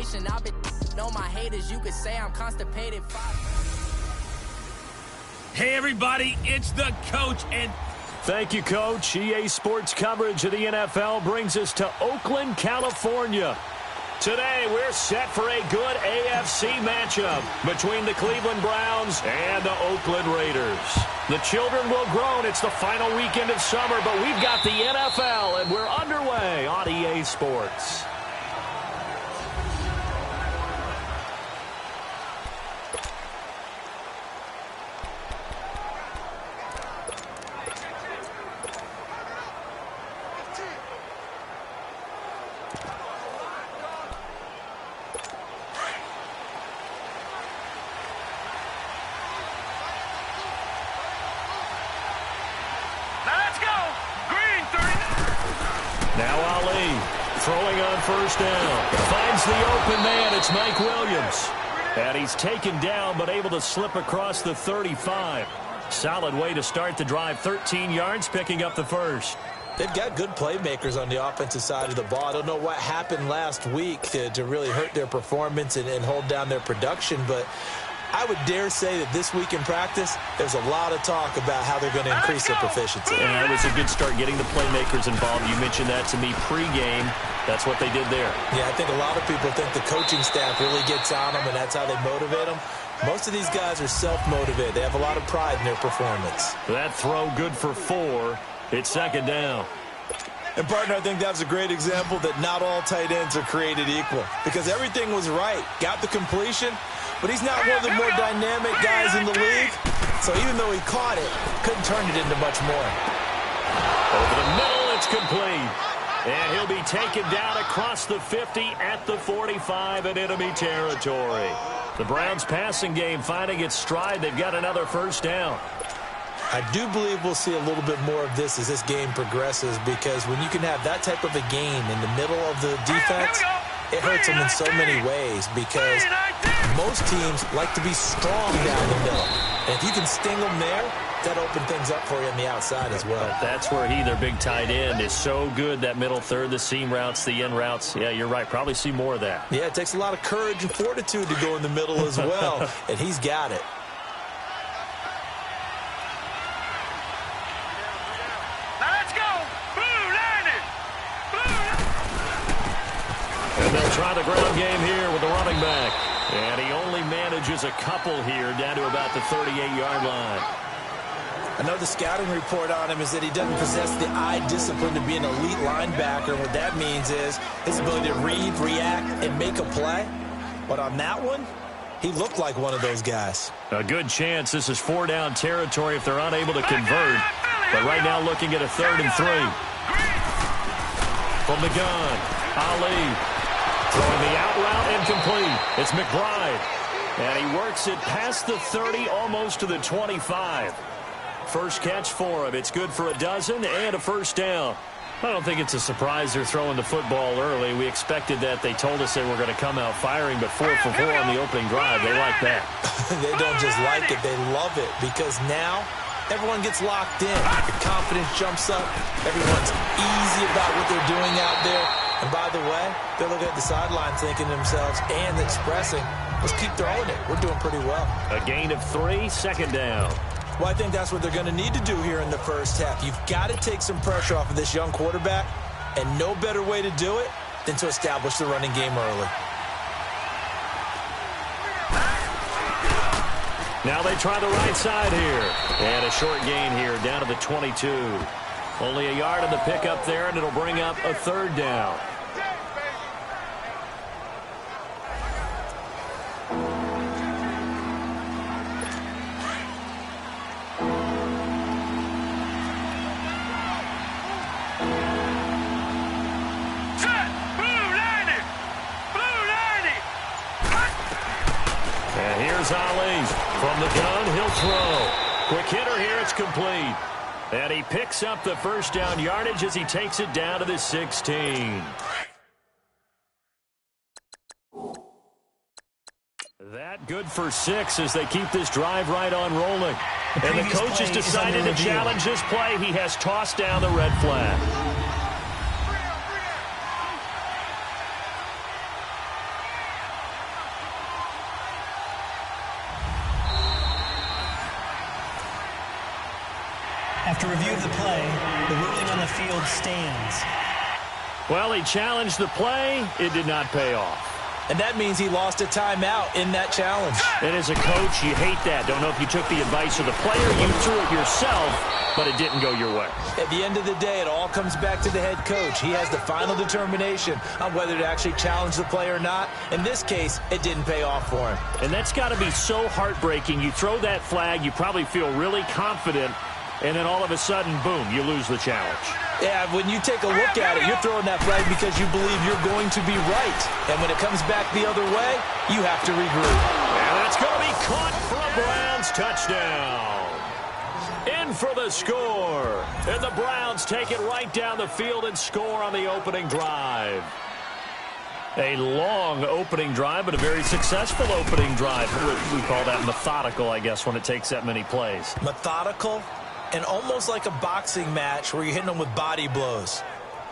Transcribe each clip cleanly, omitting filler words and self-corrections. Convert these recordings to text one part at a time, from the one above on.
motivation. I've been on my haters. You could say I'm constipated. Hey, everybody, it's the coach. And thank you, Coach. EA Sports coverage of the NFL brings us to Oakland, California. Today, we're set for a good AFC matchup between the Cleveland Browns and the Oakland Raiders. The children will groan. It's the final weekend of summer, but we've got the NFL, and we're underway on EA Sports. Throwing on first down. Finds the open man. It's Mike Williams. And he's taken down but able to slip across the 35. Solid way to start the drive. 13 yards, picking up the first. They've got good playmakers on the offensive side of the ball. I don't know what happened last week to really hurt their performance and hold down their production, but I would dare say that this week in practice, there's a lot of talk about how they're going to increase their proficiency. And it was a good start getting the playmakers involved. You mentioned that to me pregame. That's what they did there. Yeah, I think a lot of people think the coaching staff really gets on them, and that's how they motivate them. Most of these guys are self-motivated. They have a lot of pride in their performance. That throw good for 4. It's second down. And, partner, I think that's a great example that not all tight ends are created equal, because everything was right. Got the completion, but he's not one of the more dynamic guys in the league. So even though he caught it, couldn't turn it into much more. Over the middle, it's complete. And he'll be taken down across the 50 at the 45 in enemy territory. The Browns' passing game finding its stride. They've got another first down. I do believe we'll see a little bit more of this as this game progresses, because when you can have that type of a game in the middle of the defense, it hurts them in so many ways, because most teams like to be strong down the middle. And if you can sting them there, that opens things up for you on the outside as well. But that's where their big tight end, is so good. That middle third, the seam routes, the in routes. Yeah, you're right. Probably see more of that. Yeah, it takes a lot of courage and fortitude to go in the middle as well, and he's got it. And they'll try the ground game here with the running back. And he only manages a couple here down to about the 38-yard line. I know the scouting report on him is that he doesn't possess the eye discipline to be an elite linebacker. What that means is his ability to read, react, and make a play. But on that one, he looked like one of those guys. A good chance this is 4-down territory if they're unable to convert. But right now looking at a 3rd and 3. From the gun, Ali. Throwing the out route incomplete. It's McBride. And he works it past the 30, almost to the 25. First catch for him. It's good for a dozen and a first down. I don't think it's a surprise they're throwing the football early. We expected that. They told us they were going to come out firing, but 4 for 4 on the opening drive. They like that. They don't just like it. They love it, because now everyone gets locked in. The confidence jumps up. Everyone's easy about what they're doing out there. And by the way, they're looking at the sideline thinking to themselves and expressing, let's keep throwing it. We're doing pretty well. A gain of 3, second down. Well, I think that's what they're going to need to do here in the first half. You've got to take some pressure off of this young quarterback, and no better way to do it than to establish the running game early. Now they try the right side here. And a short gain here down to the 22. Only a yard on the pickup there, and it'll bring up a 3rd down. And here's Ali. From the gun, he'll throw. Quick hitter here, it's complete. And he picks up the first down yardage as he takes it down to the 16. That good for 6 as they keep this drive right on rolling. And the coach has decided to challenge this play. He has tossed down the red flag. After review of the play, the ruling on the field stands. Well, he challenged the play. It did not pay off. And that means he lost a timeout in that challenge. And as a coach, you hate that. Don't know if you took the advice of the player. You threw it yourself, but it didn't go your way. At the end of the day, it all comes back to the head coach. He has the final determination on whether to actually challenge the play or not. In this case, it didn't pay off for him. And that's got to be so heartbreaking. You throw that flag, you probably feel really confident, and then all of a sudden, boom, you lose the challenge. Yeah, when you take a look at it, you're throwing that flag because you believe you're going to be right. And when it comes back the other way, you have to regroup. And that's going to be caught for a Browns touchdown. In for the score. And the Browns take it right down the field and score on the opening drive. A long opening drive, but a very successful opening drive. We call that methodical, I guess, when it takes that many plays. Methodical and almost like a boxing match where you're hitting them with body blows.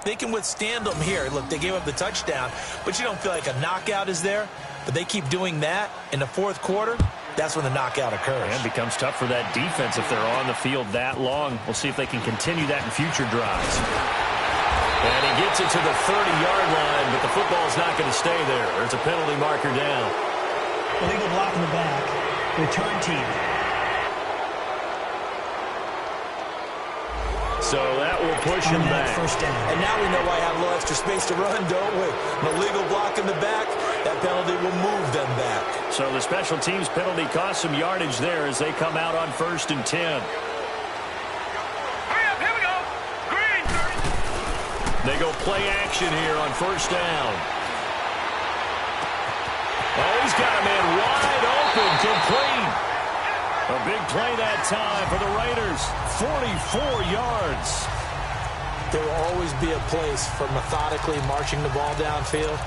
They can withstand them here. Look, they gave up the touchdown, but you don't feel like a knockout is there. But they keep doing that in the fourth quarter. That's when the knockout occurs. And it becomes tough for that defense if they're on the field that long. We'll see if they can continue that in future drives. And he gets it to the 30-yard line, but the football's not going to stay there. There's a penalty marker down. Illegal block in the back. Return team. So that will push him back. First down. And now we know why I have a little extra space to run, don't we? An illegal block in the back, that penalty will move them back. So the special teams penalty costs some yardage there as they come out on 1st and 10. Hurry up, here we go. Green. They go play action here on 1st down. Oh, he's got a man wide open, complete. A big play that time for the Raiders. 44 yards. There will always be a place for methodically marching the ball downfield.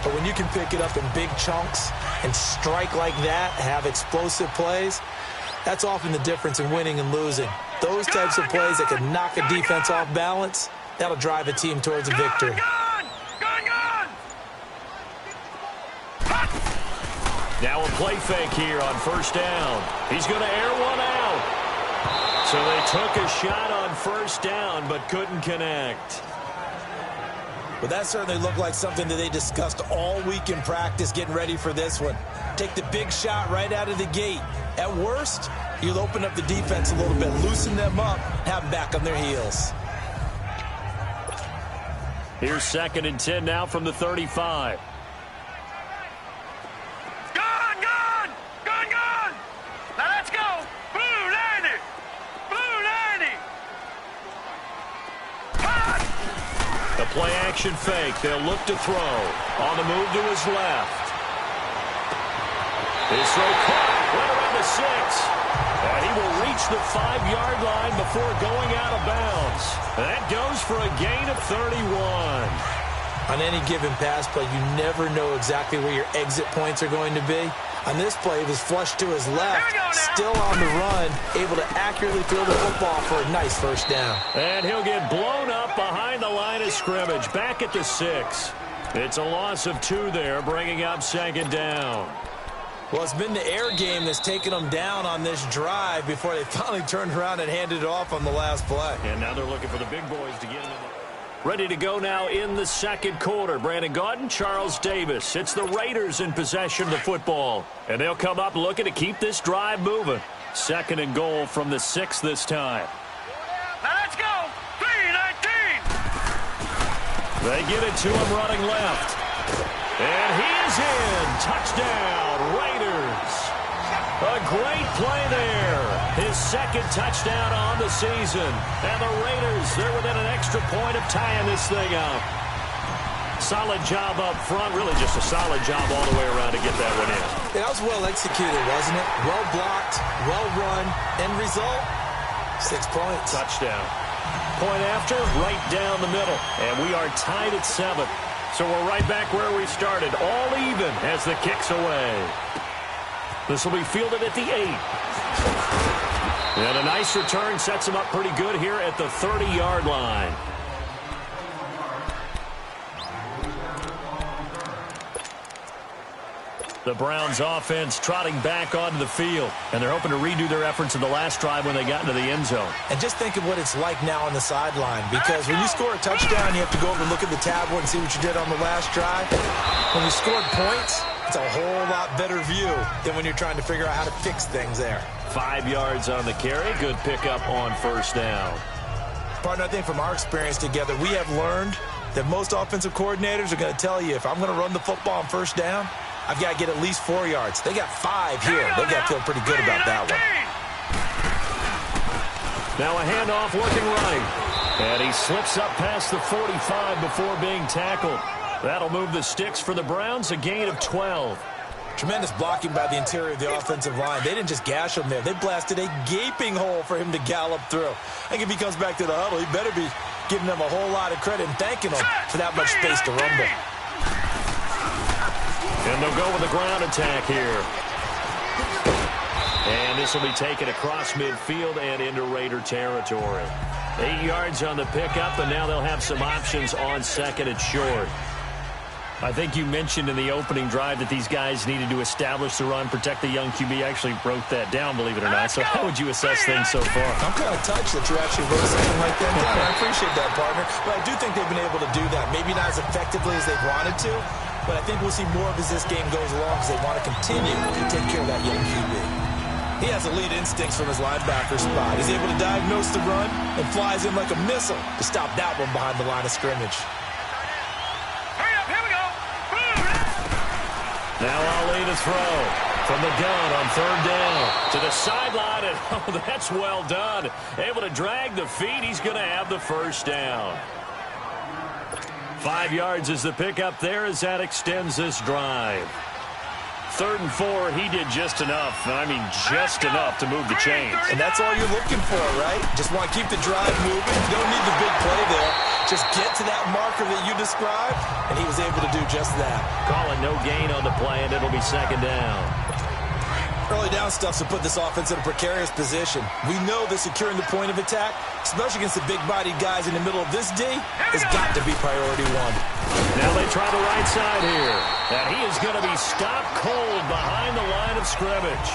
But when you can pick it up in big chunks and strike like that, have explosive plays, that's often the difference in winning and losing. Those types of plays that can knock a defense off balance, that'll drive a team towards a victory. Now a play fake here on 1st down. He's going to air one out. So they took a shot on 1st down but couldn't connect. But that certainly looked like something that they discussed all week in practice getting ready for this one. Take the big shot right out of the gate. At worst, you'll open up the defense a little bit, loosen them up, have them back on their heels. Here's 2nd and 10 now from the 35. Play action fake. They'll look to throw. On the move to his left. His throw caught. Right around the 6. And he will reach the 5-yard line before going out of bounds. That goes for a gain of 31. On any given pass play, you never know exactly where your exit points are going to be. On this play, he was flushed to his left, still on the run, able to accurately throw the football for a nice 1st down. And he'll get blown up behind the line of scrimmage, back at the 6. It's a loss of 2 there, bringing up 2nd down. Well, it's been the air game that's taken them down on this drive before they finally turned around and handed it off on the last play. And now they're looking for the big boys to get him in the... Ready to go now in the 2nd quarter. Brandon Gaudin, Charles Davis. It's the Raiders in possession of the football. And they'll come up looking to keep this drive moving. 2nd and goal from the 6 this time. Now let's go. 3-19. They get it to him running left. And he is in. Touchdown, Raiders. A great play there. His 2nd touchdown on the season. And the Raiders, they're within an extra point of tying this thing up. Solid job up front. Really just a solid job all the way around to get that one in. That was well executed, wasn't it? Well blocked, well run. End result, 6 points. Touchdown. Point after, right down the middle. And we are tied at 7. So we're right back where we started. All even as the kick's away. This will be fielded at the 8. And a nice return sets him up pretty good here at the 30-yard line. The Browns offense trotting back onto the field, and they're hoping to redo their efforts in the last drive when they got into the end zone. And just think of what it's like now on the sideline, because when you score a touchdown, you have to go over and look at the tablet and see what you did on the last drive. When you scored points, it's a whole lot better view than when you're trying to figure out how to fix things there. 5 yards on the carry. Good pickup on first down. Partner, I think from our experience together, we have learned that most offensive coordinators are going to tell you, if I'm going to run the football on first down, I've got to get at least 4 yards. They got 5 here. They've got to feel pretty good about that one. Now a handoff looking right. And he slips up past the 45 before being tackled. That'll move the sticks for the Browns, a gain of 12. Tremendous blocking by the interior of the offensive line. They didn't just gash him there. They blasted a gaping hole for him to gallop through. I think if he comes back to the huddle, he better be giving them a whole lot of credit and thanking them for that much space to rumble. And they'll go with the ground attack here. And this will be taken across midfield and into Raider territory. 8 yards on the pickup, and now they'll have some options on second and short. I think you mentioned in the opening drive that these guys needed to establish the run, protect the young QB. I actually wrote that down, believe it or not. So how would you assess things so far? I'm kind of touched that you actually wrote something like that down. I appreciate that, partner. But I do think they've been able to do that. Maybe not as effectively as they've wanted to, but I think we'll see more of as this game goes along because they want to continue to take care of that young QB. He has elite instincts from his linebacker spot. He's able to diagnose the run and flies in like a missile to stop that one behind the line of scrimmage. Now Ali to throw from the gun on third down to the sideline, and oh, that's well done. Able to drag the feet. He's going to have the first down. 5 yards is the pickup there as that extends this drive. 3rd and 4, he did just enough. I mean, just enough to move the chains. And that's all you're looking for, right? Just want to keep the drive moving. You don't need the big play there. Just get to that marker that you described, and he was able to do just that. Calling no gain on the play, and it'll be second down. Early down stuff's to put this offense in a precarious position. We know that securing the point of attack, especially against the big-bodied guys in the middle of this D, has got to be priority one. Now they try the right side here. And he is going to be stopped cold behind the line of scrimmage.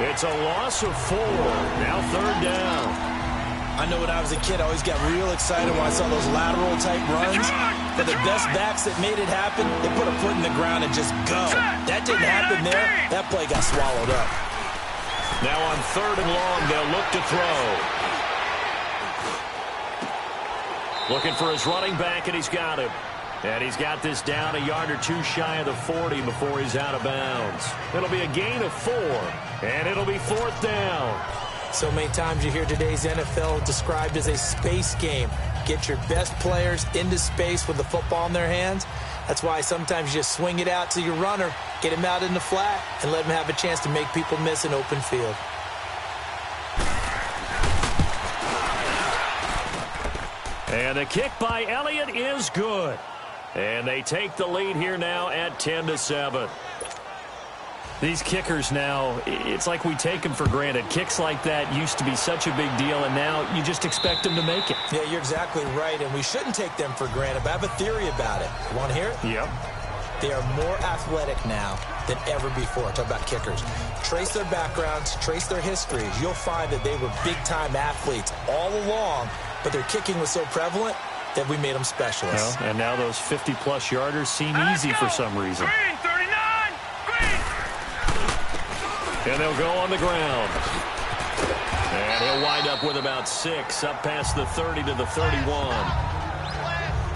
It's a loss of 4. Now 3rd down. I know when I was a kid, I always got real excited when I saw those lateral-type runs. But the best backs that made it happen, they put a foot in the ground and just go. That didn't happen there. That play got swallowed up. Now on 3rd and long, they'll look to throw. Looking for his running back, and he's got him. And he's got this down a yard or 2 shy of the 40 before he's out of bounds. It'll be a gain of 4, and it'll be 4th down. So many times you hear today's NFL described as a space game. Get your best players into space with the football in their hands. That's why sometimes you just swing it out to your runner, get him out in the flat, and let him have a chance to make people miss an open field. And the kick by Elliott is good. And they take the lead here now at 10-7. These kickers now, it's like we take them for granted. Kicks like that used to be such a big deal, and now you just expect them to make it. Yeah, you're exactly right, and we shouldn't take them for granted, but I have a theory about it. You want to hear it? Yep. They are more athletic now than ever before. Talk about kickers. Trace their backgrounds, trace their histories. You'll find that they were big-time athletes all along, but their kicking was so prevalent that we made them specialists. Well, and now those 50-plus yarders seem easy for some reason. Green, 39! Green! And they'll go on the ground. And he'll wind up with about 6, up past the 30 to the 31.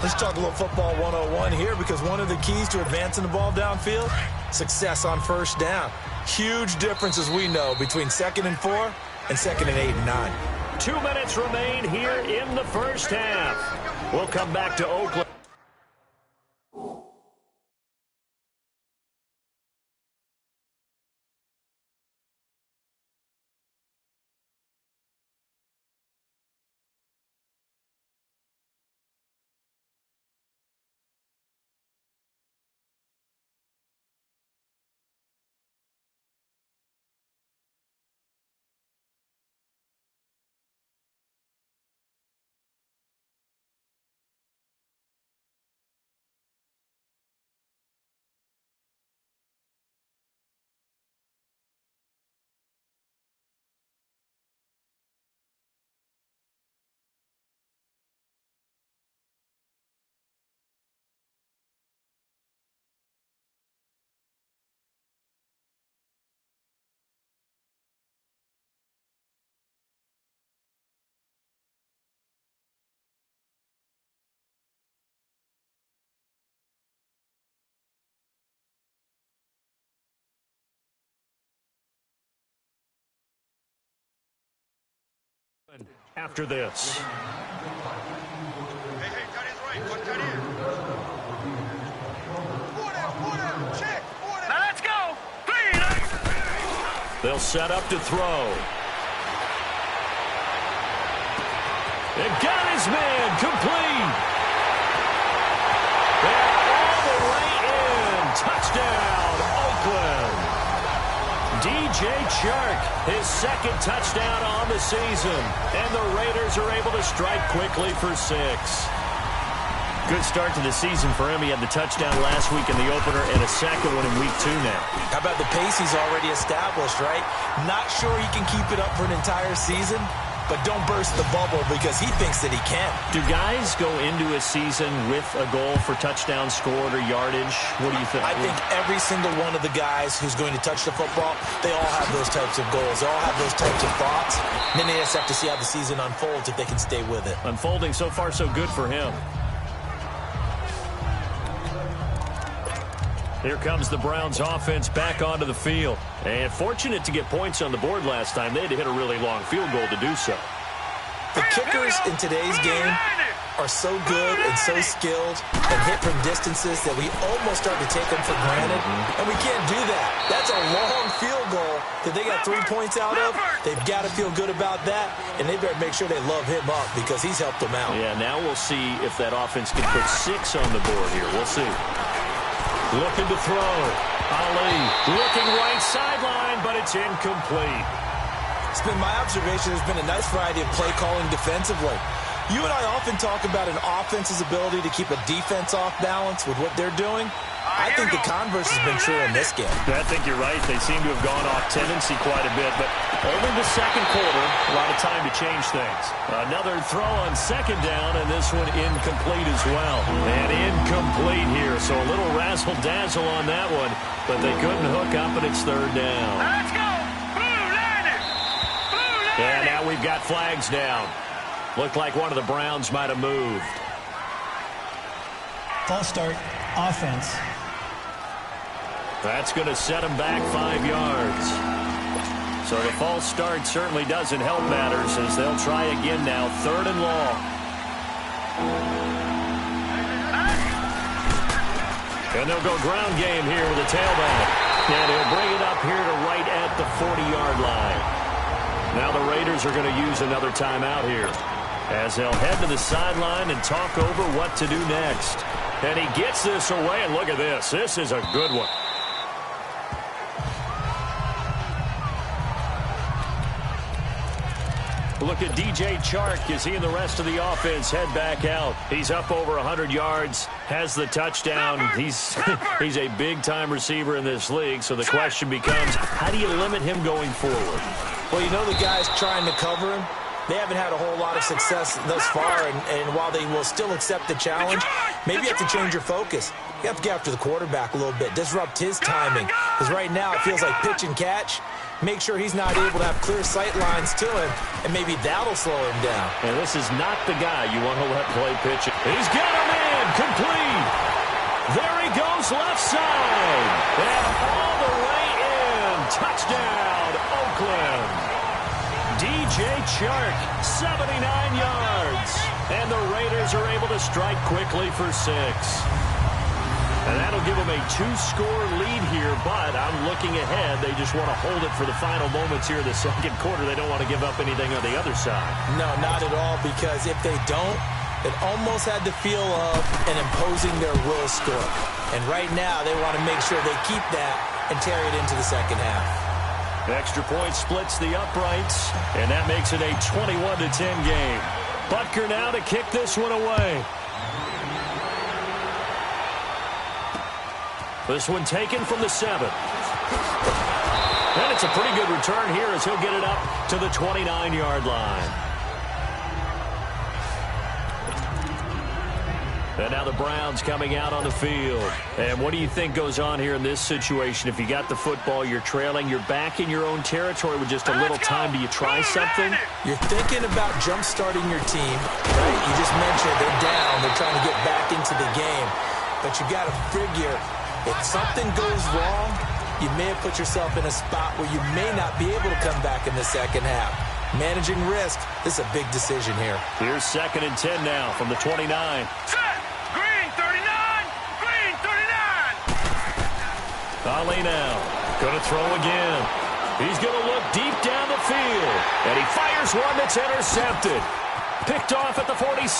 Let's talk a little football 101 here, because one of the keys to advancing the ball downfield, success on first down. Huge difference, as we know, between 2nd and 4 and 2nd and 8 and 9. 2 minutes remain here in the first half. We'll come back to Oakland. after this. Now let's go. They'll set up to throw. It got his man complete. They're all the way in. Touchdown, Oakland. DJ Chark, his second touchdown on the season. And the Raiders are able to strike quickly for 6. Good start to the season for him. He had the touchdown last week in the opener and a second one in week 2 now. How about the pace he's already established, right? Not sure he can keep it up for an entire season, but don't burst the bubble because he thinks that he can. Do guys go into a season with a goal for touchdown scored or yardage? What do you think? I think every single one of the guys who's going to touch the football, they all have those types of goals. They all have those types of thoughts. And then they just have to see how the season unfolds if they can stay with it. Unfolding so far so good for him. Here comes the Browns offense back onto the field. And fortunate to get points on the board last time. They had to hit a really long field goal to do so. The kickers in today's game are so good and so skilled and hit from distances that we almost start to take them for granted. And we can't do that. That's a long field goal that they got 3 points out of. They've got to feel good about that, and they better make sure they love him up because he's helped them out. Yeah, now we'll see if that offense can put 6 on the board here. We'll see. Looking to throw. Ali looking right sideline, but it's incomplete. It's been my observation there's been a nice variety of play calling defensively. You and I often talk about an offense's ability to keep a defense off balance with what they're doing. I think the converse has been true in this game. I think you're right. They seem to have gone off tendency quite a bit, but only the second quarter, a lot of time to change things. Another throw on second down, and this one incomplete as well. And incomplete here, so a little razzle-dazzle on that one, but they couldn't hook up, and it's third down. Let's go. Blue line. Blue line. And now we've got flags down. Looked like one of the Browns might have moved. False start, offense. That's going to set him back 5 yards. So the false start certainly doesn't help matters as they'll try again now. 3rd and long. And they'll go ground game here with a tailback. And he'll bring it up here to right at the 40-yard line. Now the Raiders are going to use another timeout here as they'll head to the sideline and talk over what to do next. And he gets this away, and look at this. This is a good one. Look at DJ Chark as he and the rest of the offense head back out. He's up over 100 yards, has the touchdown. He's a big-time receiver in this league, so the question becomes, how do you limit him going forward? Well, you know the guys trying to cover him, they haven't had a whole lot of success thus far, and while they will still accept the challenge, maybe you have to change your focus. You have to get after the quarterback a little bit, disrupt his timing, because right now it feels like pitch and catch. Make sure he's not able to have clear sight lines to him, and maybe that'll slow him down. And this is not the guy you want to let play pitch. He's got him in, complete. There he goes, left side. And all the way in. Touchdown, Oakland. DJ Chark, 79 yards. And the Raiders are able to strike quickly for 6. And that'll give them a 2-score lead here, but I'm looking ahead. They just want to hold it for the final moments here in the second quarter. They don't want to give up anything on the other side. No, not at all, because if they don't, it almost had the feel of an imposing their will score. And right now, they want to make sure they keep that and carry it into the second half. Extra point splits the uprights, and that makes it a 21-10 game. Butker now to kick this one away. This one taken from the 7. And it's a pretty good return here as he'll get it up to the 29-yard line. And now the Browns coming out on the field. And what do you think goes on here in this situation? If you got the football, you're trailing, you're back in your own territory with just a little time. Do you try something? You're thinking about jump-starting your team, right? You just mentioned they're down. They're trying to get back into the game. But you got to figure, if something goes wrong, you may have put yourself in a spot where you may not be able to come back in the second half. Managing risk. This is a big decision here. Here's 2nd and 10 now from the 29. Set. Green 39. Green 39. Ali now. Going to throw again. He's going to look deep down the field. And he fires one that's intercepted. Picked off at the 47.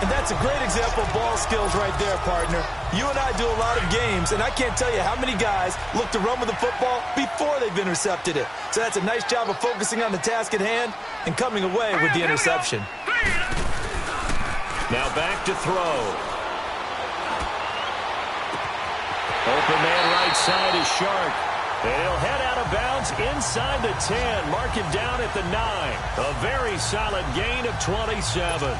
And that's a great example of ball skills right there, partner. You and I do a lot of games, and I can't tell you how many guys look to run with the football before they've intercepted it. So that's a nice job of focusing on the task at hand and coming away with the interception. Now back to throw. Open man right side is Shark. And he'll head out of bounds inside the 10. Mark him down at the 9. A very solid gain of 27.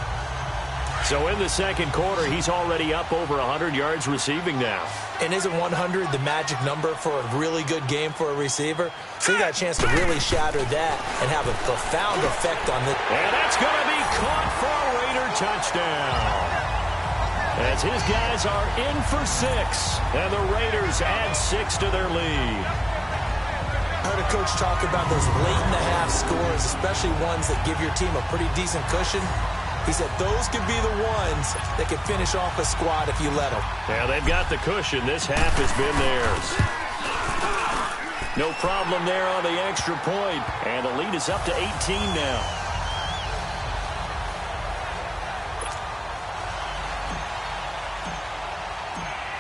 So in the second quarter, he's already up over 100 yards receiving now. And isn't 100 the magic number for a really good game for a receiver? So he got a chance to really shatter that and have a profound effect on this. And that's going to be caught for a Raider touchdown. As his guys are in for 6, and the Raiders add 6 to their lead. I heard a coach talk about those late-in-the-half scores, especially ones that give your team a pretty decent cushion. He said those could be the ones that can finish off a squad if you let them. Yeah, they've got the cushion. This half has been theirs. No problem there on the extra point, and the lead is up to 18 now.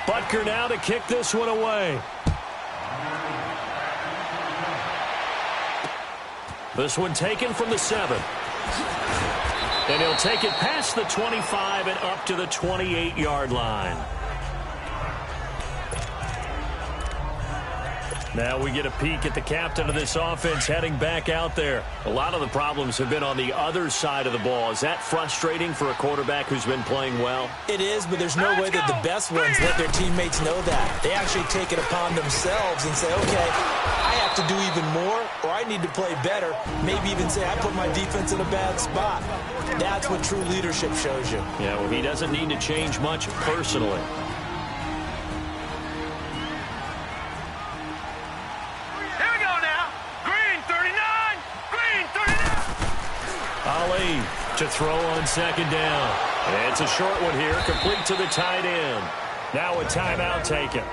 Butker now to kick this one away. This one taken from the 7. And he'll take it past the 25 and up to the 28-yard line. Now we get a peek at the captain of this offense heading back out there. A lot of the problems have been on the other side of the ball. Is that frustrating for a quarterback who's been playing well? It is, but there's no way that the best ones let their teammates know that. They actually take it upon themselves and say, okay, I have to do even more, or I need to play better. Maybe even say I put my defense in a bad spot. That's what true leadership shows you. Yeah, well, he doesn't need to change much personally. Ali to throw on 2nd down. And it's a short one here, complete to the tight end. Now a timeout taken.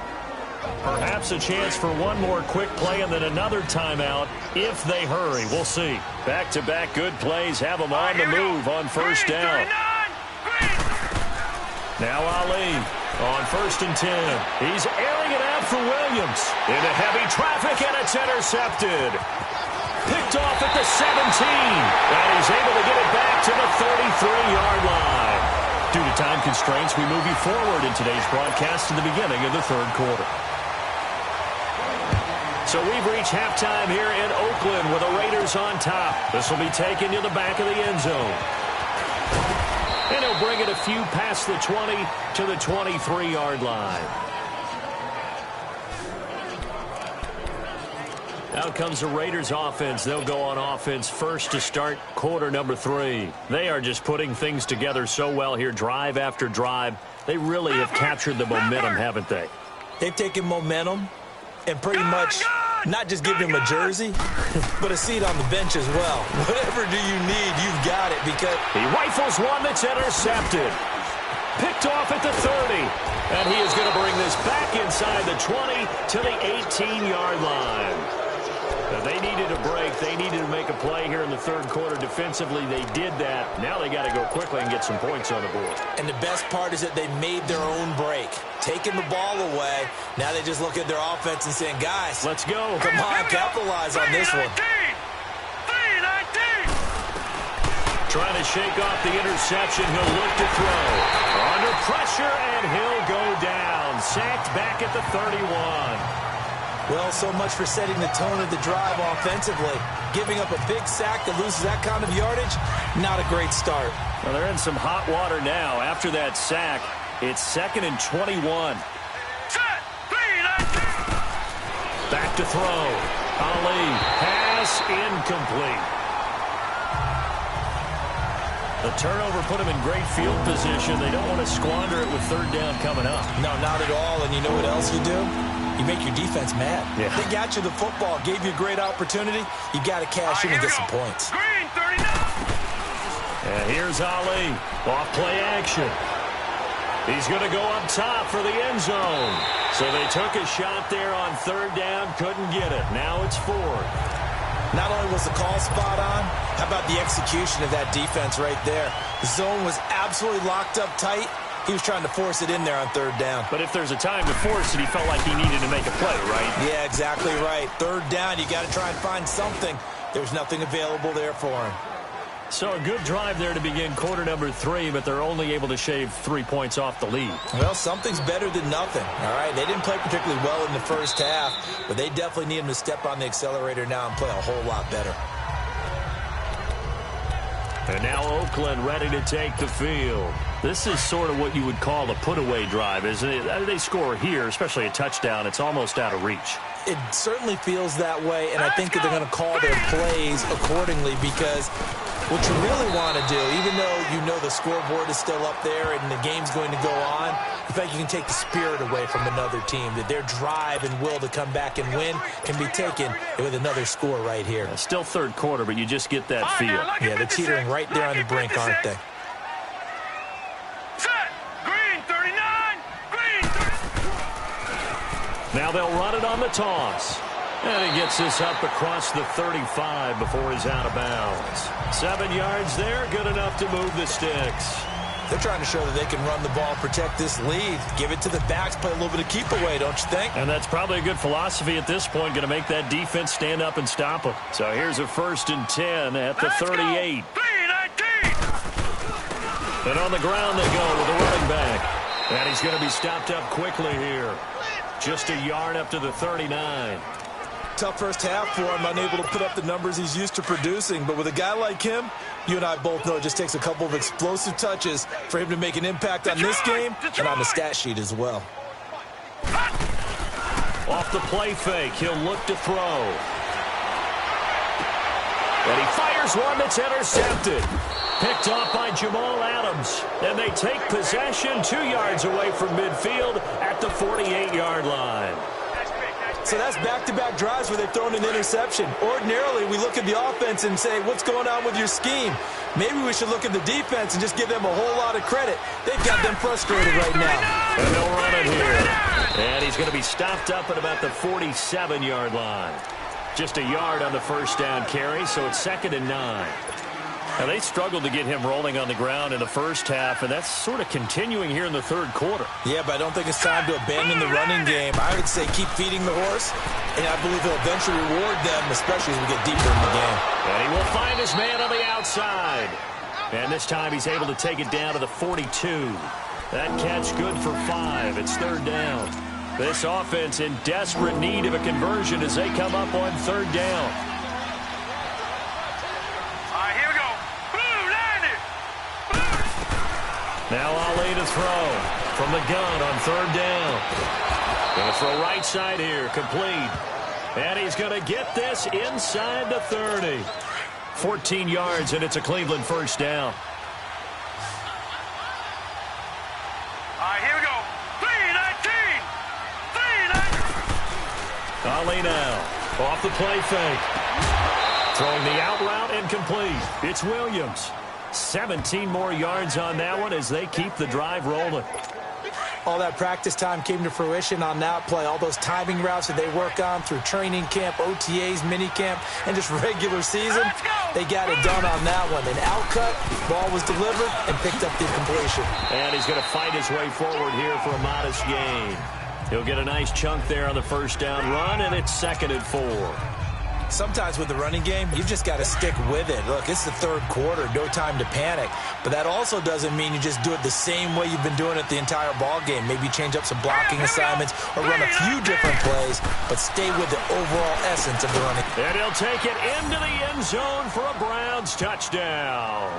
Perhaps a chance for one more quick play and then another timeout if they hurry. We'll see. Back-to-back good plays have them on the move on 1st down. Now Ali on 1st and 10. He's airing it out for Williams. Into heavy traffic, and it's intercepted. Picked off at the 17, and he's able to get it back to the 33-yard line. Due to time constraints, we move you forward in today's broadcast to the beginning of the 3rd quarter. So we've reached halftime here in Oakland with the Raiders on top. This will be taken to the back of the end zone. And he'll bring it a few past the 20 to the 23-yard line. Out comes the Raiders offense. They'll go on offense first to start quarter number 3. They are just putting things together so well here, drive after drive. They really have captured the momentum, haven't they? They've taken momentum and pretty much not just give him a jersey, but a seat on the bench as well. Whatever do you need, you've got it, because he rifles one that's intercepted. Picked off at the 30. And he is going to bring this back inside the 20 to the 18-yard line. Now, they needed a break. They needed to make a play here in the 3rd quarter. Defensively, they did that. Now they got to go quickly and get some points on the board. And the best part is that they made their own break. Taking the ball away. Now they just look at their offense and saying, guys, let's go. Come on, capitalize on this one. Trying to shake off the interception. He'll look to throw. Under pressure, and he'll go down. Sacked back at the 31. Well, so much for setting the tone of the drive offensively. Giving up a big sack that loses that kind of yardage, not a great start. Well, they're in some hot water now. After that sack, it's 2nd and 21. Back to throw. Ali, pass incomplete. The turnover put them in great field position. They don't want to squander it with third down coming up. No, not at all. And you know what else you do? You make your defense mad. Yeah. They got you the football, gave you a great opportunity. You got to cash in and get some points. Green, 39. And here's Ali. Off play action. He's going to go up top for the end zone. So they took a shot there on third down, couldn't get it. Now it's fourth. Not only was the call spot on, how about the execution of that defense right there? The zone was absolutely locked up tight. He was trying to force it in there on third down. But if there's a time to force it, he felt like he needed to make a play, right? Yeah, exactly right. Third down, you got to try and find something. There's nothing available there for him. So a good drive there to begin quarter number 3, but they're only able to shave 3 points off the lead. Well, something's better than nothing, all right? They didn't play particularly well in the first half, but they definitely need him to step on the accelerator now and play a whole lot better. And now Oakland ready to take the field. This is sort of what you would call a put-away drive, isn't it? They score here, especially a touchdown. It's almost out of reach. It certainly feels that way, and I think that they're going to call their plays accordingly because what you really want to do, even though you know the scoreboard is still up there and the game's going to go on, you think you can take the spirit away from another team, that their drive and will to come back and win can be taken with another score right here. Still third quarter, but you just get that feel. Yeah, they're teetering right there on the brink, aren't they? Set. Green, 39. Green, 30. Now they'll run it on the toss. And he gets this up across the 35 before he's out of bounds. 7 yards there, good enough to move the sticks. They're trying to show that they can run the ball, protect this lead, give it to the backs, play a little bit of keep away, don't you think? And that's probably a good philosophy at this point, going to make that defense stand up and stop them. So here's a 1st and 10 at the 38. 3-19. And on the ground they go with the running back. And he's going to be stopped up quickly here. Just a yard up to the 39. Tough first half for him, unable to put up the numbers he's used to producing. But with a guy like him, you and I both know it just takes a couple of explosive touches for him to make an impact on this game and on the stat sheet as well. Off the play fake, he'll look to throw. And he fires one that's intercepted. Picked off by Jamal Adams. And they take possession 2 yards away from midfield at the 48-yard line. So that's back-to-back drives where they've thrown an interception. Ordinarily, we look at the offense and say, what's going on with your scheme? Maybe we should look at the defense and just give them a whole lot of credit. They've got them frustrated right now. And they'll run it here. And he's going to be stopped up at about the 47-yard line. Just a yard on the first down carry, so it's 2nd and 9. Now, they struggled to get him rolling on the ground in the first half, and that's sort of continuing here in the third quarter. Yeah, but I don't think it's time to abandon the running game. I would say keep feeding the horse, and I believe he'll eventually reward them, especially as we get deeper in the game. And he will find his man on the outside. And this time he's able to take it down to the 42. That catch good for 5. It's 3rd down. This offense in desperate need of a conversion as they come up on 3rd down. Now Ali to throw from the gun on 3rd down. Going to throw right side here, complete. And he's going to get this inside the 30. 14 yards, and it's a Cleveland first down. All right, here we go. 3-19. 3-19. Ali now off the play fake. Throwing the out route incomplete. It's Williams. 17 more yards on that one as they keep the drive rolling. All that practice time came to fruition on that play. All those timing routes that they work on through training camp, OTAs, minicamp, and just regular season, they got it done on that one. An outcut, ball was delivered, and picked up the completion. And he's going to fight his way forward here for a modest gain. He'll get a nice chunk there on the first down run, and it's 2nd and 4. Sometimes with the running game, you've just got to stick with it. Look, it's the third quarter, no time to panic. But that also doesn't mean you just do it the same way you've been doing it the entire ball game. Maybe change up some blocking assignments or run a few different plays, but stay with the overall essence of the running. And he'll take it into the end zone for a Browns touchdown.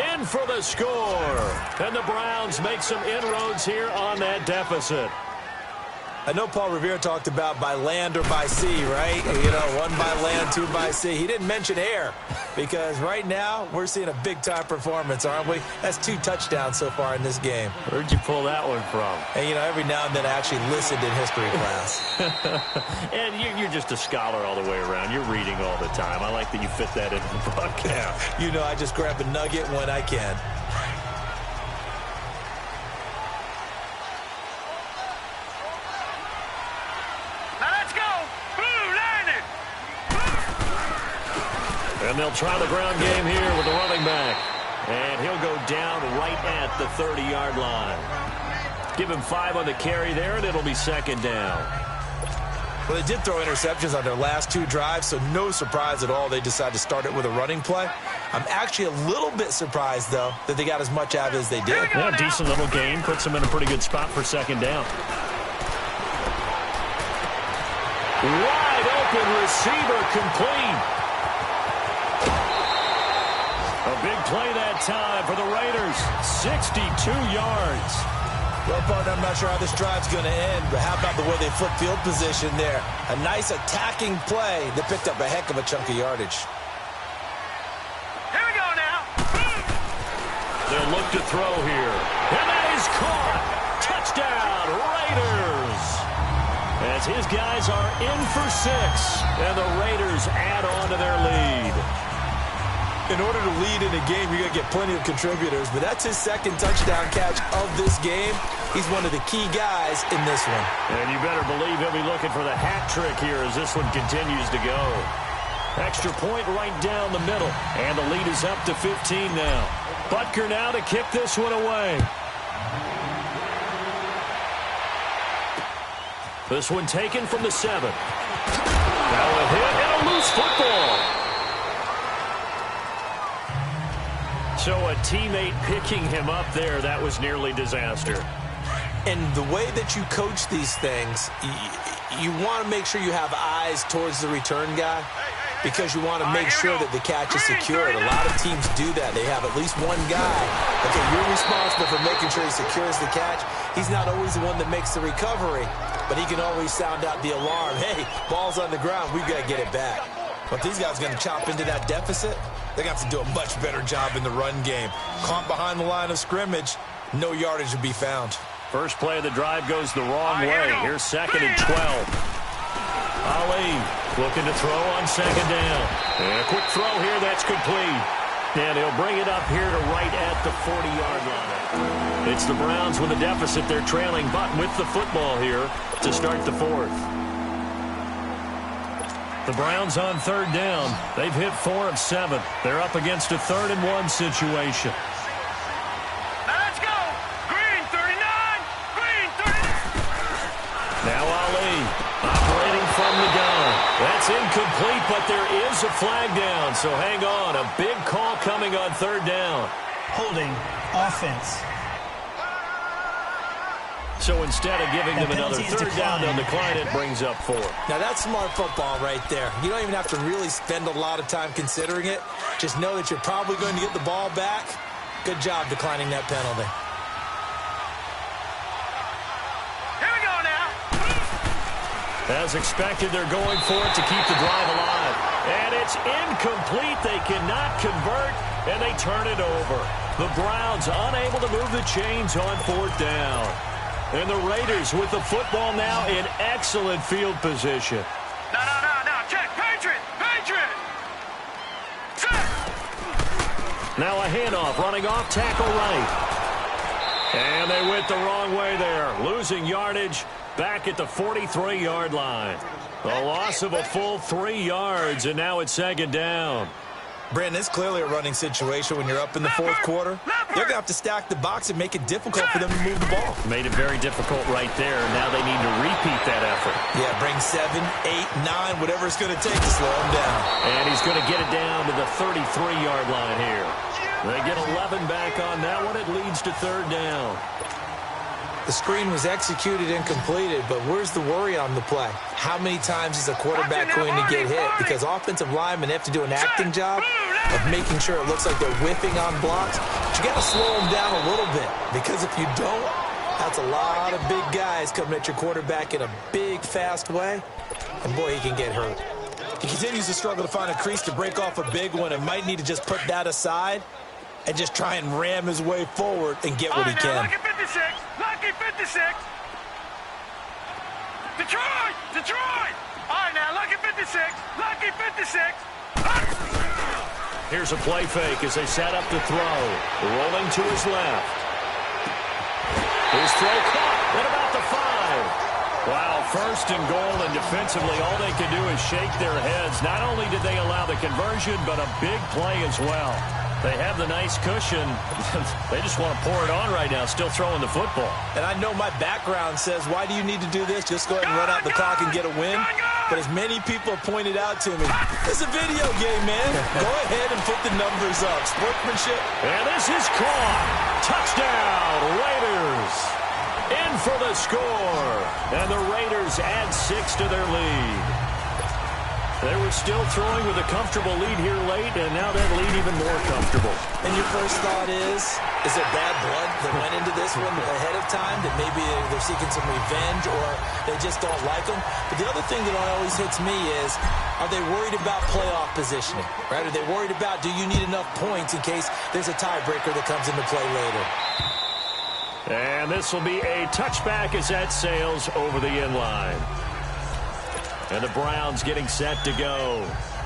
In for the score. And the Browns make some inroads here on that deficit. I know Paul Revere talked about by land or by sea, right? You know, one by land, two by sea. He didn't mention air because right now we're seeing a big-time performance, aren't we? That's 2 touchdowns so far in this game. Where'd you pull that one from? And, you know, every now and then I actually listened in history class. And you're just a scholar all the way around. You're reading all the time. I like that you fit that into the broadcast. You know, I just grab a nugget when I can. And they'll try the ground game here with the running back. And he'll go down right at the 30-yard line. Give him 5 on the carry there, and it'll be 2nd down. Well, they did throw interceptions on their last 2 drives, so no surprise at all they decided to start it with a running play. I'm actually a little bit surprised, though, that they got as much out of it as they did. Yeah, decent little game. Puts them in a pretty good spot for 2nd down. Wide open receiver complete. A big play that time for the Raiders. 62 yards. Well, partner, I'm not sure how this drive's going to end, but how about the way they flip field position there? A nice attacking play that picked up a heck of a chunk of yardage. Here we go now. They'll look to throw here. And that is caught. Touchdown, Raiders. As his guys are in for 6, and the Raiders add on to their lead. In order to lead in a game, you're going to get plenty of contributors, but that's his 2nd touchdown catch of this game. He's one of the key guys in this one. And you better believe he'll be looking for the hat trick here as this one continues to go. Extra point right down the middle, and the lead is up to 15 now. Butker now to kick this one away. This one taken from the 7. Now a hit and a loose football. So a teammate picking him up there, that was nearly disaster. And the way that you coach these things, you want to make sure you have eyes towards the return guy because you want to make sure that the catch is secured. A lot of teams do that. They have at least one guy. Okay, you're responsible for making sure he secures the catch. He's not always the one that makes the recovery, but he can always sound out the alarm. Hey, ball's on the ground. We've got to get it back. But these guys are going to chop into that deficit. They got to do a much better job in the run game. Caught behind the line of scrimmage, no yardage to be found. First play of the drive goes the wrong way. Here's 2nd and 12. Ali looking to throw on 2nd down. And a quick throw here, that's complete. And he'll bring it up here to right at the 40-yard line. It's the Browns with a deficit. They're trailing, but with the football here to start the 4th. The Browns on 3rd down. They've hit 4 of 7. They're up against a 3rd and 1 situation. Let's go. Green 39. Green 39. Now Ali operating from the gun. That's incomplete, but there is a flag down. So hang on. A big call coming on 3rd down. Holding offense. So instead of giving them another 3rd down, they'll decline it, brings up 4. Now, that's smart football right there. You don't even have to really spend a lot of time considering it. Just know that you're probably going to get the ball back. Good job declining that penalty. Here we go now. As expected, they're going for it to keep the drive alive. And it's incomplete. They cannot convert, and they turn it over. The Browns unable to move the chains on 4th down. And the Raiders with the football now in excellent field position. No. Check. Patriot. Set. Now a handoff running off tackle right. And they went the wrong way there. Losing yardage back at the 43-yard line. A loss of a full 3 yards, and now it's 2nd down. Brandon, it's clearly a running situation when you're up in the 4th quarter. They're going to have to stack the box and make it difficult for them to move the ball. Made it very difficult right there. Now they need to repeat that effort. Yeah, bring 7, 8, 9, whatever it's going to take to slow him down. And he's going to get it down to the 33-yard line here. They get 11 back on that one. It leads to 3rd down. The screen was executed and completed, but where's the worry on the play? How many times is a quarterback going to get hit? Because offensive linemen have to do an acting job of making sure it looks like they're whiffing on blocks. But you got to slow them down a little bit, because if you don't, That's a lot of big guys coming at your quarterback in a big, fast way. And, boy, he can get hurt. He continues to struggle to find a crease to break off a big one and might need to just put that aside and just try and ram his way forward and get what he can. Lucky 56. Lucky 56. Detroit. Detroit. All right, now, lucky 56. Lucky 56. Here's a play fake as they set up to throw. Rolling to his left. His throw caught at about the 5. Wow, first and goal, and defensively, all they can do is shake their heads. Not only did they allow the conversion, but a big play as well. They have the nice cushion. They just want to pour it on right now, still throwing the football. And I know my background says, why do you need to do this? Just go ahead and run out the clock and get a win. But as many people have pointed out to me, it's a video game, man. Go ahead and put the numbers up. Sportsmanship. And this is caught. Touchdown, Raiders. In for the score. And the Raiders add 6 to their lead. They were still throwing with a comfortable lead here late, and now that lead even more comfortable. And your first thought is there bad blood that went into this one ahead of time, that maybe they're seeking some revenge or they just don't like them? But the other thing that always hits me is, are they worried about playoff positioning? Right? Are they worried about, do you need enough points in case there's a tiebreaker that comes into play later? And this will be a touchback as that sails over the end line. And the Browns getting set to go.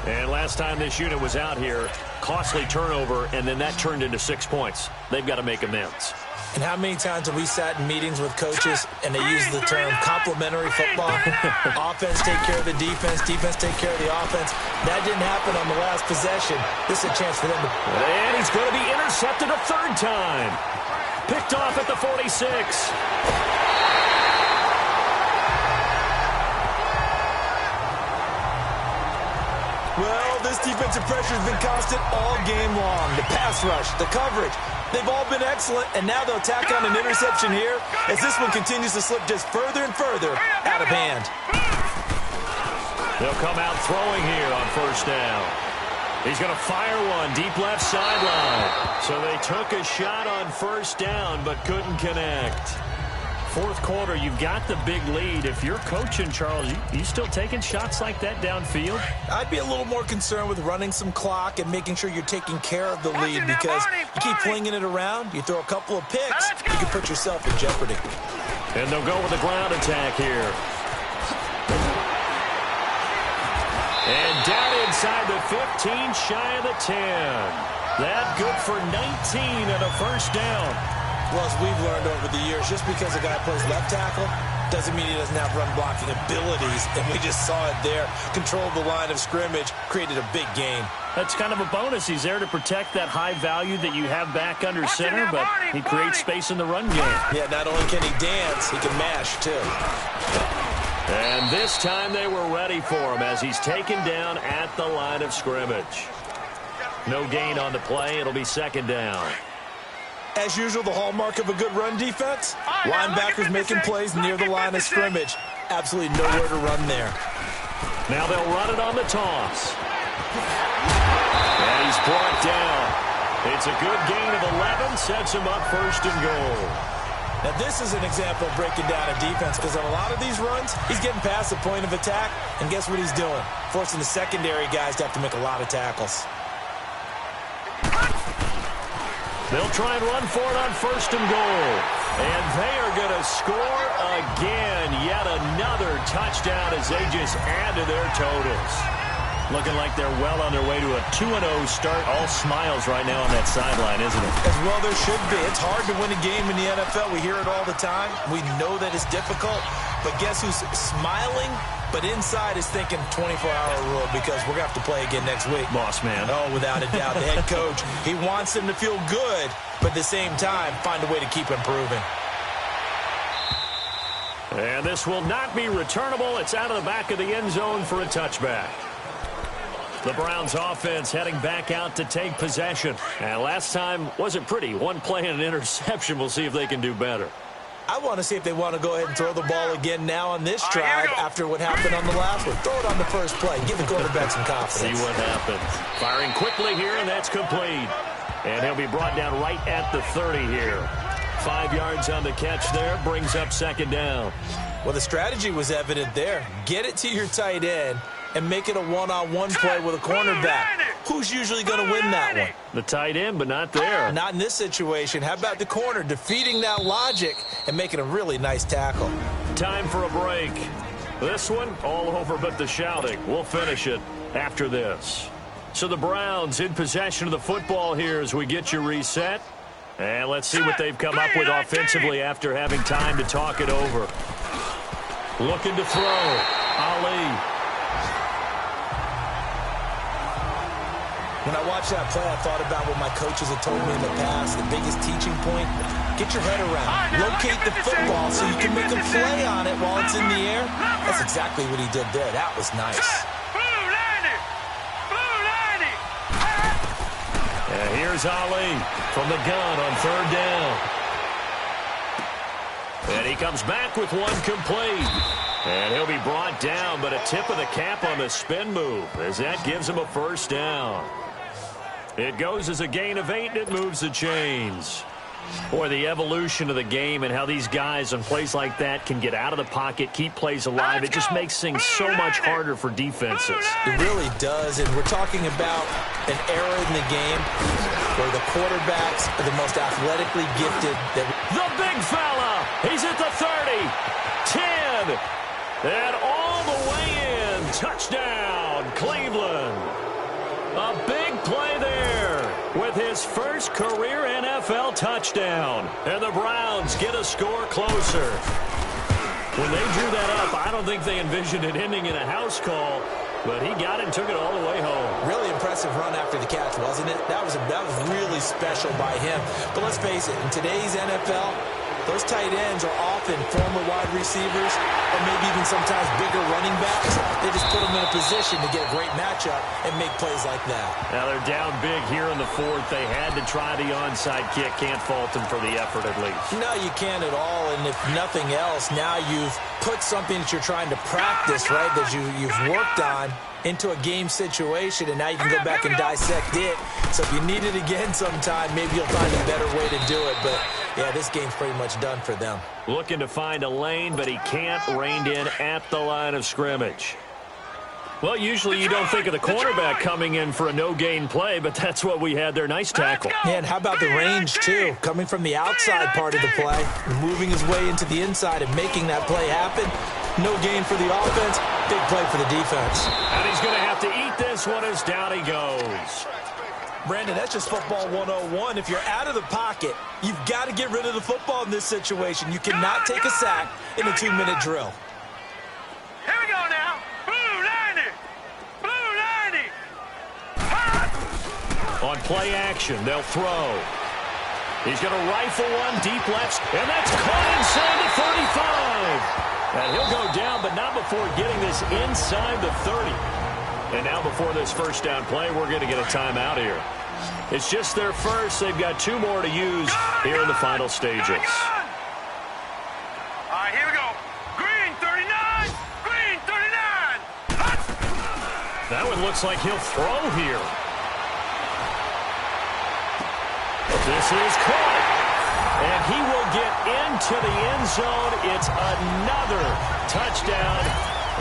And last time this unit was out here, costly turnover, and then that turned into 6 points. They've got to make amends. And how many times have we sat in meetings with coaches and they use the term complementary football? Offense take care of the defense, defense take care of the offense. That didn't happen on the last possession. This is a chance for them to... And he's going to be intercepted a third time. Picked off at the 46. Well, this defensive pressure has been constant all game long. The pass rush, the coverage, they've all been excellent, and now they'll tack on an interception here as this one continues to slip just further and further out of hand. They'll come out throwing here on first down. He's going to fire one deep left sideline. So they took a shot on first down but couldn't connect. Fourth quarter, you've got the big lead. If you're coaching, Charles, you still taking shots like that downfield? I'd be a little more concerned with running some clock and making sure you're taking care of the lead, because you keep flinging it around, you throw a couple of picks, you can put yourself in jeopardy. And they'll go with the ground attack here. And down inside the 15, shy of the 10. That good for 19 and a first down. Well, as we've learned over the years, just because a guy plays left tackle doesn't mean he doesn't have run-blocking abilities, and we just saw it there. Controlled the line of scrimmage, created a big gain. That's kind of a bonus. He's there to protect that high value that you have back under center, but he creates space in the run game. Yeah, not only can he dance, he can mash, too. And this time they were ready for him as he's taken down at the line of scrimmage. No gain on the play. It'll be second down. As usual, the hallmark of a good run defense, linebackers making plays near the line of scrimmage. Absolutely nowhere to run there. Now they'll run it on the toss. And he's brought down. It's a good gain of 11, sets him up first and goal. Now this is an example of breaking down a defense, because on a lot of these runs, he's getting past the point of attack, and guess what he's doing? Forcing the secondary guys to have to make a lot of tackles. They'll try and run for it on first and goal. And they are going to score again. Yet another touchdown as they just add to their totals. Looking like they're well on their way to a 2-0 start. All smiles right now on that sideline, isn't it? As well there should be. It's hard to win a game in the NFL. We hear it all the time. We know that it's difficult. But guess who's smiling? But inside is thinking 24-hour rule, because we're going to have to play again next week. Boss man. Oh, without a doubt. The head coach, he wants them to feel good, but at the same time, find a way to keep improving. And this will not be returnable. It's out of the back of the end zone for a touchback. The Browns offense heading back out to take possession. And last time wasn't pretty. One play and an interception. We'll see if they can do better. I want to see if they want to go ahead and throw the ball again now on this drive after what happened on the last one. Throw it on the first play. Give the quarterback some confidence. See what happens. Firing quickly here, and that's complete. And he'll be brought down right at the 30 here. 5 yards on the catch there, brings up second down. Well, the strategy was evident there. Get it to your tight end and make it a one-on-one play with a cornerback. Who's usually going to win that one? The tight end, but not there. Not in this situation. How about the corner defeating that logic and making a really nice tackle? Time for a break. This one, all over but the shouting. We'll finish it after this. So the Browns in possession of the football here as we get you reset. And let's see what they've come up with offensively after having time to talk it over. Looking to throw. Ali. When I watched that play, I thought about what my coaches had told me in the past. The biggest teaching point, get your head around. Locate the football so you can make a play on it while it's in the air. That's exactly what he did there. That was nice. And here's Ali from the gun on third down. And he comes back with one complete. And he'll be brought down, but a tip of the cap on the spin move as that gives him a first down. It goes as a gain of 8, and it moves the chains. Boy, the evolution of the game and how these guys on plays like that can get out of the pocket, keep plays alive, it just makes things so much harder for defenses. It really does, and we're talking about an era in the game where the quarterbacks are the most athletically gifted. The big fella, he's at the 30, 10, and all the way in. Touchdown, Cleveland. A big play there with his first career NFL touchdown. And the Browns get a score closer. When they drew that up, I don't think they envisioned it ending in a house call, but he got it and took it all the way home. Really impressive run after the catch, wasn't it? That was really special by him. But let's face it, in today's NFL, those tight ends are often former wide receivers or maybe even sometimes bigger running backs. They just put them in a position to get a great matchup and make plays like that. Now they're down big here in the fourth. They had to try the onside kick. Can't fault them for the effort at least. No, you can't at all. And if nothing else, now you've put something that you're trying to practice, right, that you've worked on into a game situation, and now you can go back and dissect it. So if you need it again sometime, maybe you'll find a better way to do it. But, yeah, this game's pretty much done for them. Looking to find a lane, but he can't. Reined in at the line of scrimmage. Well, usually you don't think of the cornerback coming in for a no-gain play, but that's what we had there. Nice tackle. Yeah, and how about the range, too? Coming from the outside part of the play, moving his way into the inside and making that play happen. No gain for the offense, big play for the defense. And he's going to have to eat this one as down he goes. Brandon, that's just football 101. If you're out of the pocket, you've got to get rid of the football in this situation. You cannot take a sack in a 2-minute drill. Here we go now. Blue 90. Blue 90. On play action, they'll throw. He's going to rifle one deep left, and that's caught inside the 35. And he'll go down, but not before getting this inside the 30. And now before this first down play, we're going to get a timeout here. It's just their first. They've got 2 more to use here in the final stages. All right, here we go. Green 39. Green 39. That one looks like he'll throw here. This is caught. And he will get into the end zone. It's another touchdown.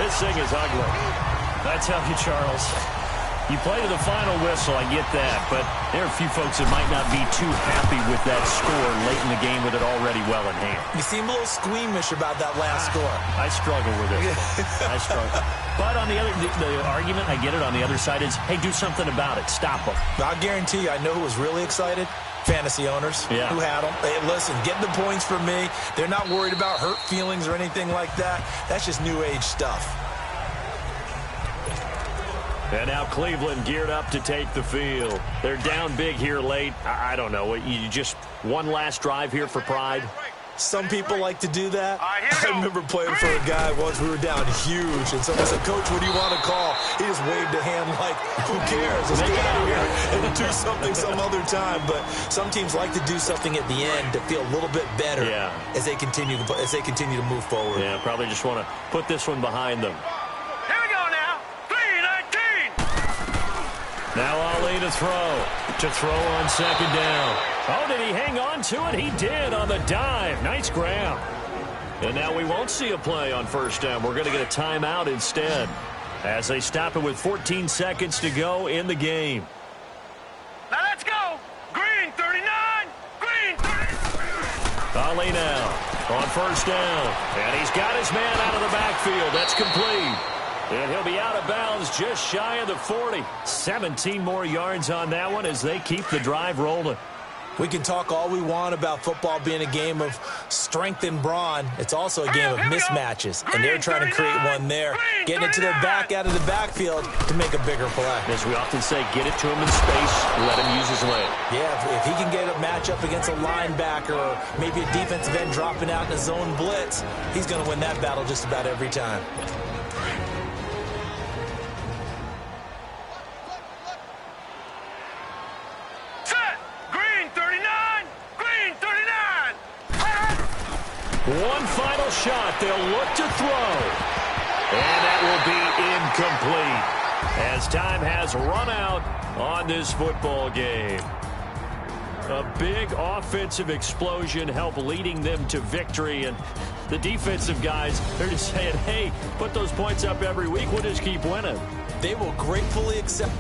This thing is ugly. I tell you, Charles, you play to the final whistle, I get that, but there are a few folks that might not be too happy with that score late in the game with it already well in hand. You seem a little squeamish about that last score. I struggle with it. I struggle. But on the argument, I get it, on the other side is, hey, do something about it. Stop them. I'll guarantee you, I know who was really excited. Fantasy owners who had them. Hey, listen, get the points for me. They're not worried about hurt feelings or anything like that. That's just new age stuff. And now Cleveland geared up to take the field. They're down big here late. I don't know. You just one last drive here for pride? Some people like to do that. I remember playing for a guy once. We were down huge, and someone said, "Coach, what do you want to call?" He just waved a hand like, "Who cares? Let's get out of here and do something some other time." But some teams like to do something at the end to feel a little bit better as they continue to move forward. Yeah, probably just want to put this one behind them. Here we go now. 319. Now Ali to throw on second down. Oh, did he hang on to it? He did on the dive. Nice grab. And now we won't see a play on first down. We're going to get a timeout instead as they stop it with 14 seconds to go in the game. Now let's go. Green 39. Green 39. Ali now on first down. And he's got his man out of the backfield. That's complete. And he'll be out of bounds just shy of the 40. 17 more yards on that one as they keep the drive rolling. We can talk all we want about football being a game of strength and brawn. It's also a game of mismatches, and they're trying to create one there, getting it to their back out of the backfield to make a bigger play. As we often say, get it to him in space, let him use his leg. Yeah, if he can get a matchup against a linebacker or maybe a defensive end dropping out in a zone blitz, he's going to win that battle just about every time. One final shot. They'll look to throw. And that will be incomplete as time has run out on this football game. A big offensive explosion helped leading them to victory. And the defensive guys, they're just saying, hey, put those points up every week. We'll just keep winning. They will gratefully accept